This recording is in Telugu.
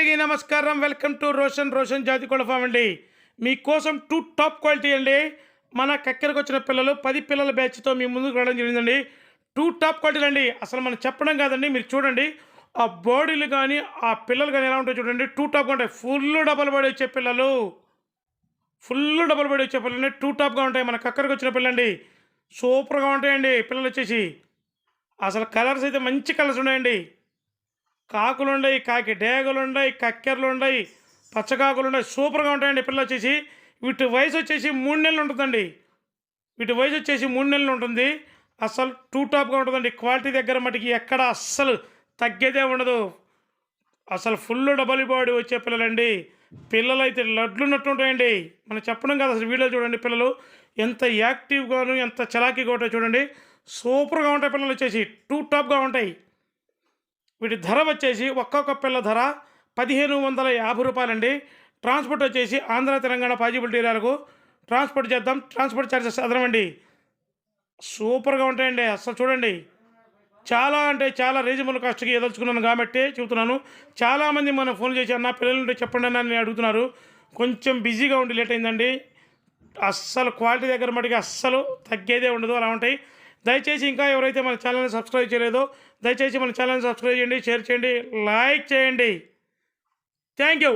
అందరికీ నమస్కారం. వెల్కమ్ టు రోషన్ జాతి కోళ్ళ ఫామ్ అండి. మీకోసం 2 టాప్ క్వాలిటీ అండి. మన కక్కెరకు వచ్చిన పిల్లలు 10 పిల్లల బ్యాచ్తో మీ ముందుకు రావడం జరిగిందండి. 2 టాప్ క్వాలిటీలు అండి. అసలు మనం చెప్పడం కాదండి, మీరు చూడండి. ఆ బాడీలు కానీ ఆ పిల్లలు కానీ ఎలా ఉంటాయో చూడండి. 2 టాప్గా ఉంటాయి. ఫుల్ డబల్ బాడీ వచ్చే పిల్లలు, ఫుల్ 2 టాప్గా ఉంటాయి. మన కక్కరకు వచ్చిన పిల్లండి. సూపర్గా ఉంటాయండి పిల్లలు వచ్చేసి. అసలు కలర్స్ అయితే మంచి కలర్స్ ఉన్నాయండి. కాకులుండయి, కాకి డేగలుండయి, కక్కెరలుండయి, పచ్చకాకులుండయి. సూపర్గా ఉంటాయండి పిల్లలు వచ్చేసి. వీటి వయసు వచ్చేసి 3 నెలలు ఉంటుందండి. వీటి వయసు వచ్చేసి 3 నెలలు ఉంటుంది. అస్సలు 2 టాప్గా ఉంటుందండి. క్వాలిటీ దగ్గర మటుకి ఎక్కడ అస్సలు తగ్గేదే ఉండదు. అసలు ఫుల్ డబల్ బాడీ వచ్చే పిల్లలండి. పిల్లలు అయితే లడ్లున్నట్టు ఉంటాయండి. మనం చెప్పడం కాదు, అసలు వీడియో చూడండి. పిల్లలు ఎంత యాక్టివ్గాను ఎంత చలాకీగా ఉంటాయో చూడండి. సూపర్గా ఉంటాయి పిల్లలు వచ్చేసి. 2 టాప్గా ఉంటాయి. వీటి ధర వచ్చేసి ఒక్కొక్క పిల్ల ధర 1550 రూపాయలండి. ట్రాన్స్పోర్ట్ వచ్చేసి ఆంధ్ర తెలంగాణ పాజిబిలిటీ ఏరియాలకు ట్రాన్స్పోర్ట్ చేద్దాం. ట్రాన్స్పోర్ట్ ఛార్జెస్ అదనమండి. సూపర్గా ఉంటాయండి. అసలు చూడండి, చాలా అంటే చాలా రీజనబుల్ కాస్ట్కి ఎదలుచుకున్నాను కాబట్టి చెబుతున్నాను. చాలామంది మనం ఫోన్ చేసి అన్న పిల్లలు ఉంటే చెప్పండి అని అడుగుతున్నారు. కొంచెం బిజీగా ఉండి లేట్ అయిందండి. అస్సలు క్వాలిటీ దగ్గర మటుకి అస్సలు తగ్గేదే ఉండదు, అలా ఉంటాయి. దయచేసి ఇంకా ఎవరైతే మన ఛానల్ని సబ్స్క్రైబ్ చేయలేదో దయచేసి మన ఛానల్ని సబ్స్క్రైబ్ చేయండి, షేర్ చేయండి, లైక్ చేయండి. Thank you.